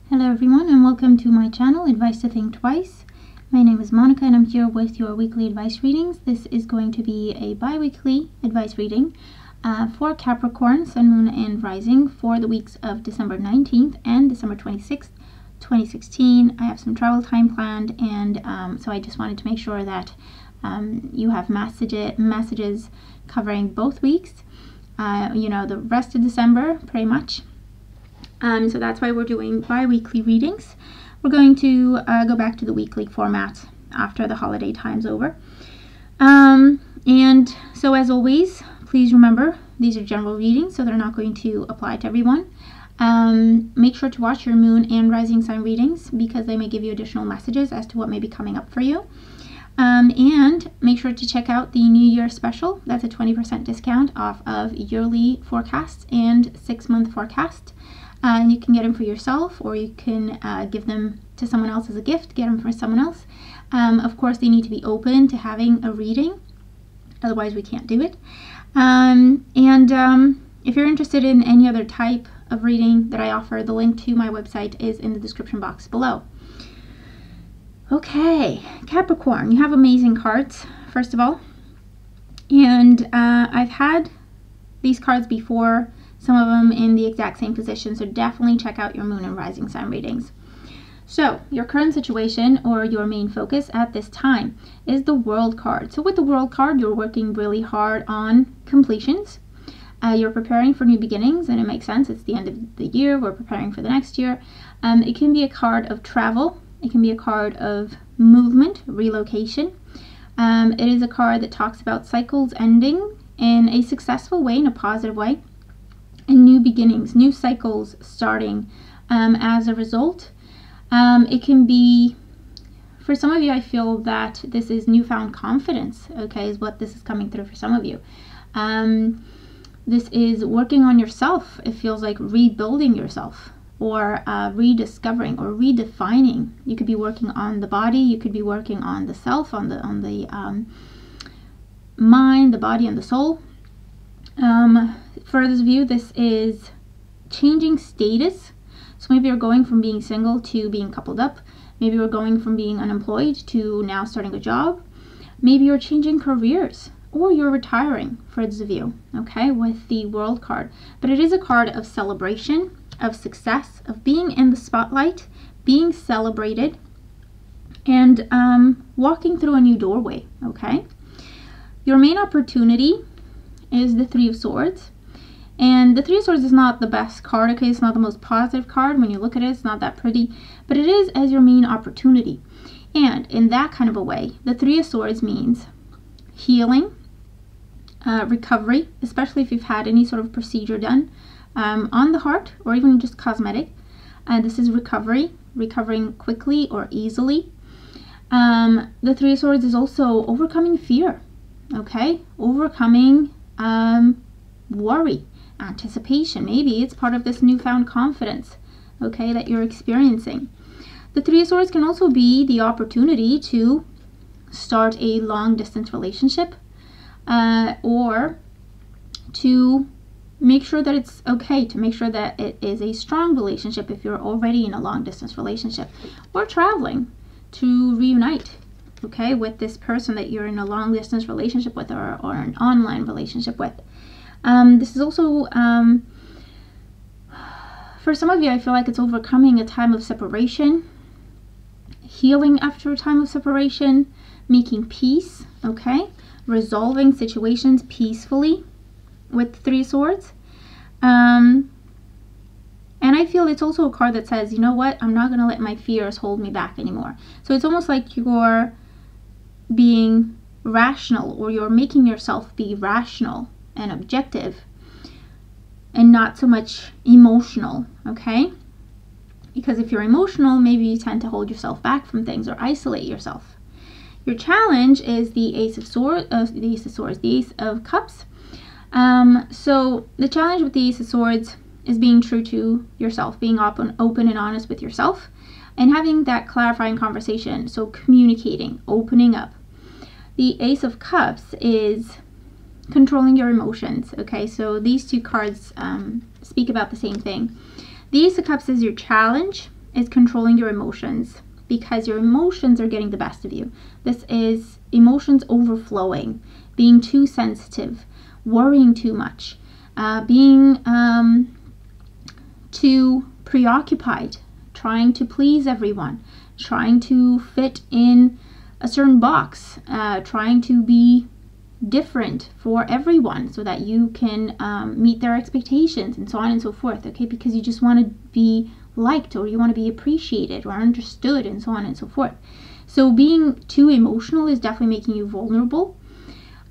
Hello everyone and welcome to my channel, Advice to Think Twice. My name is Monica and I'm here with your weekly advice readings. This is going to be a bi-weekly advice reading for Capricorn, Sun, Moon and Rising for the weeks of December 19th and December 26th, 2016. I have some travel time planned and so I just wanted to make sure that you have messages covering both weeks, the rest of December pretty much. So that's why we're doing bi-weekly readings. We're going to go back to the weekly format after the holiday time's over. And so as always, please remember these are general readings, so they're not going to apply to everyone. Make sure to watch your moon and rising sign readings because they may give you additional messages as to what may be coming up for you. And make sure to check out the New Year special. That's a 20% discount off of yearly forecasts and 6-month forecast. And you can get them for yourself, or you can give them to someone else as a gift, get them for someone else. Of course, they need to be open to having a reading, otherwise we can't do it. If you're interested in any other type of reading that I offer, the link to my website is in the description box below. Okay, Capricorn, you have amazing cards, first of all. And I've had these cards before, some of them in the exact same position, so definitely check out your moon and rising sign readings. So your current situation or your main focus at this time is the World card. So with the World card, you're working really hard on completions. You're preparing for new beginnings, and it makes sense. It's the end of the year. We're preparing for the next year. It can be a card of travel. It can be a card of movement, relocation. It is a card that talks about cycles ending in a successful way, in a positive way. And new beginnings, new cycles starting as a result. It can be, for some of you, I feel that this is newfound confidence, okay, is what this is coming through for some of you. This is working on yourself. It feels like rebuilding yourself, or rediscovering or redefining. You could be working on the body, you could be working on the self, on the mind, the body, and the soul. For those of you, this is changing status. So maybe you're going from being single to being coupled up. Maybe you're going from being unemployed to now starting a job. Maybe you're changing careers, or you're retiring, for those of you, okay, with the World card. But it is a card of celebration, of success, of being in the spotlight, being celebrated, and walking through a new doorway, okay? Your main opportunity is the Three of Swords. And the Three of Swords is not the best card, okay? It's not the most positive card. When you look at it, it's not that pretty. But it is as your main opportunity. And in that kind of a way, the Three of Swords means healing, recovery, especially if you've had any sort of procedure done on the heart, or even just cosmetic. This is recovery, recovering quickly or easily. The Three of Swords is also overcoming fear, okay? Overcoming worry, anticipation. Maybe it's part of this newfound confidence, okay, that you're experiencing. The Three of Swords can also be the opportunity to start a long distance relationship, or to make sure that it's okay, to make sure that it is a strong relationship if you're already in a long distance relationship, or traveling to reunite, okay, with this person that you're in a long distance relationship with, or an online relationship with. This is also, for some of you, I feel like it's overcoming a time of separation, healing after a time of separation, making peace, okay, resolving situations peacefully with Three Swords. And I feel it's also a card that says, you know what, I'm not going to let my fears hold me back anymore. So it's almost like you're being rational, or you're making yourself be rational and objective and not so much emotional, okay? Because if you're emotional, maybe you tend to hold yourself back from things or isolate yourself. Your challenge is the Ace of Cups. So the challenge with the Ace of Swords is being true to yourself, being open and honest with yourself, and having that clarifying conversation. So communicating, opening up. The Ace of Cups is controlling your emotions, okay? So these two cards speak about the same thing. The Ace of Cups is your challenge. is controlling your emotions, because your emotions are getting the best of you. This is emotions overflowing, being too sensitive, worrying too much, being too preoccupied, trying to please everyone, trying to fit in a certain box, trying to be different for everyone so that you can meet their expectations, and so on and so forth, okay? Because you just want to be liked, or you want to be appreciated or understood, and so on and so forth. So being too emotional is definitely making you vulnerable.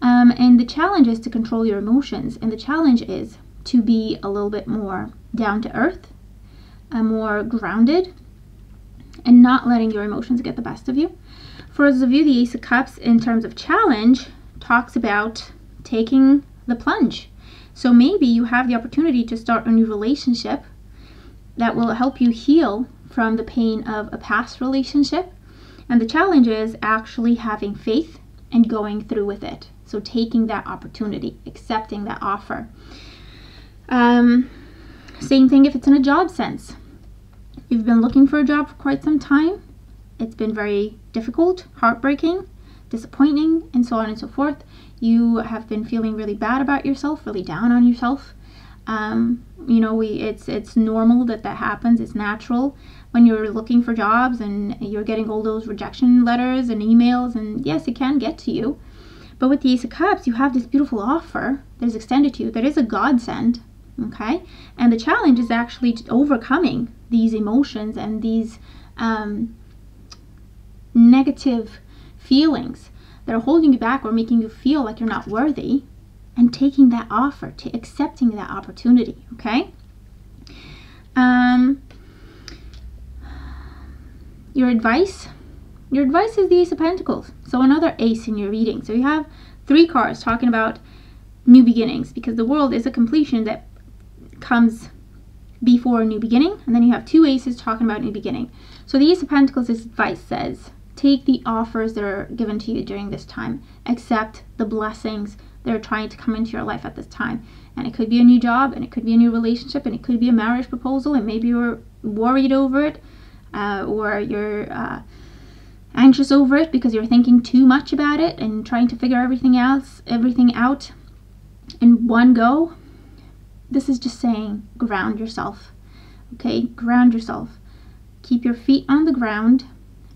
And the challenge is to control your emotions, and the challenge is to be a little bit more down to earth, more grounded, and not letting your emotions get the best of you. For those of you, the Ace of Cups in terms of challenge talks about taking the plunge. So maybe you have the opportunity to start a new relationship that will help you heal from the pain of a past relationship. And the challenge is actually having faith and going through with it. So taking that opportunity, accepting that offer. Same thing if it's in a job sense. You've been looking for a job for quite some time. It's been very difficult, heartbreaking, disappointing, and so on and so forth. You have been feeling really bad about yourself, really down on yourself. It's normal that happens. It's natural when you're looking for jobs and you're getting all those rejection letters and emails, and yes, it can get to you. But with the Ace of Cups, you have this beautiful offer that is extended to you, that is a godsend, okay? And the challenge is actually overcoming these emotions and these negative feelings that are holding you back or making you feel like you're not worthy, and taking that offer, to accepting that opportunity, okay? Your advice is the Ace of Pentacles. So another ace in your reading. So you have 3 cards talking about new beginnings, because the world is a completion that comes before a new beginning, and then you have 2 aces talking about new beginning. So the Ace of Pentacles' advice says, take the offers that are given to you during this time. Accept the blessings that are trying to come into your life at this time. And it could be a new job, and it could be a new relationship, and it could be a marriage proposal, and maybe you're worried over it, or you're anxious over it because you're thinking too much about it and trying to figure everything out in one go. This is just saying, ground yourself, okay? Ground yourself. Keep your feet on the ground.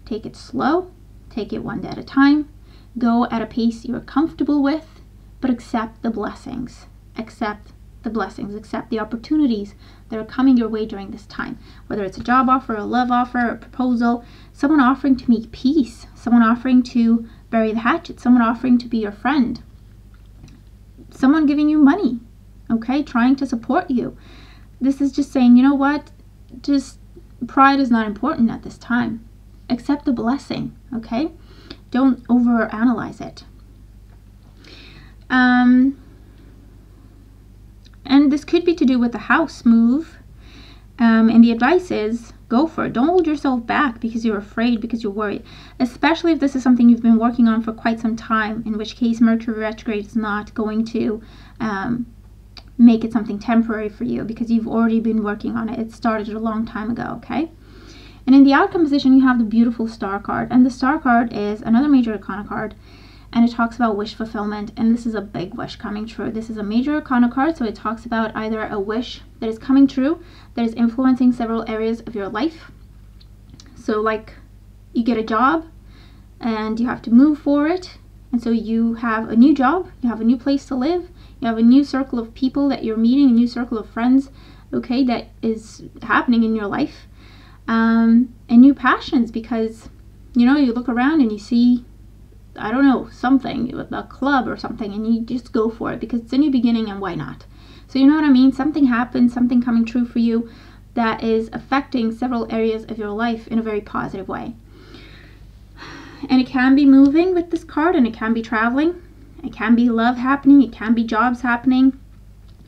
Take it slow. Take it one day at a time. Go at a pace you're comfortable with, but accept the blessings. Accept the blessings. Accept the opportunities that are coming your way during this time. Whether it's a job offer, a love offer, a proposal, someone offering to make peace, someone offering to bury the hatchet, someone offering to be your friend, someone giving you money, okay, trying to support you. This is just saying, you know what, just pride is not important at this time. Accept the blessing, okay? Don't overanalyze it. And this could be to do with a house move. And the advice is, go for it. Don't hold yourself back because you're afraid, because you're worried. Especially if this is something you've been working on for quite some time, in which case Mercury retrograde is not going to make it something temporary for you, because you've already been working on it. It started a long time ago, okay? And in the outcome position, you have the beautiful Star card. And the Star card is another major arcana card. And it talks about wish fulfillment. And this is a big wish coming true. This is a major arcana card. So it talks about either a wish that is coming true, that is influencing several areas of your life. So like you get a job and you have to move for it. And so you have a new job. You have a new place to live. You have a new circle of people that you're meeting, a new circle of friends, okay, that is happening in your life. And new passions, because, you know, you look around and you see, I don't know, something, a club or something, and you just go for it because it's a new beginning, and why not? So you know what I mean? Something happens, something coming true for you that is affecting several areas of your life in a very positive way. And it can be moving with this card, and it can be traveling. It can be love happening. It can be jobs happening.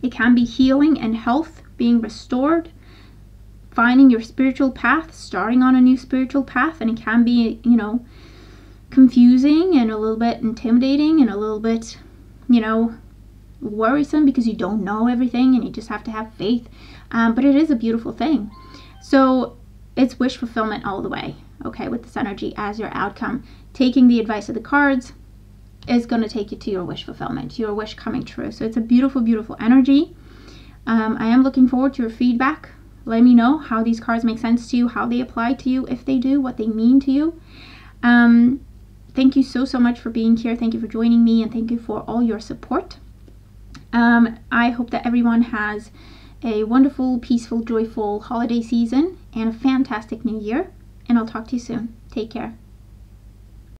It can be healing and health being restored. Finding your spiritual path, starting on a new spiritual path. And it can be, you know, confusing and a little bit intimidating and a little bit, you know, worrisome because you don't know everything and you just have to have faith. But it is a beautiful thing. So it's wish fulfillment all the way, okay, with this energy as your outcome. Taking the advice of the cards is going to take you to your wish fulfillment, your wish coming true. So it's a beautiful, beautiful energy. I am looking forward to your feedback. Let me know how these cards make sense to you, how they apply to you, if they do, what they mean to you. Thank you so, so much for being here. Thank you for joining me, and thank you for all your support. I hope that everyone has a wonderful, peaceful, joyful holiday season and a fantastic new year. And I'll talk to you soon. Take care.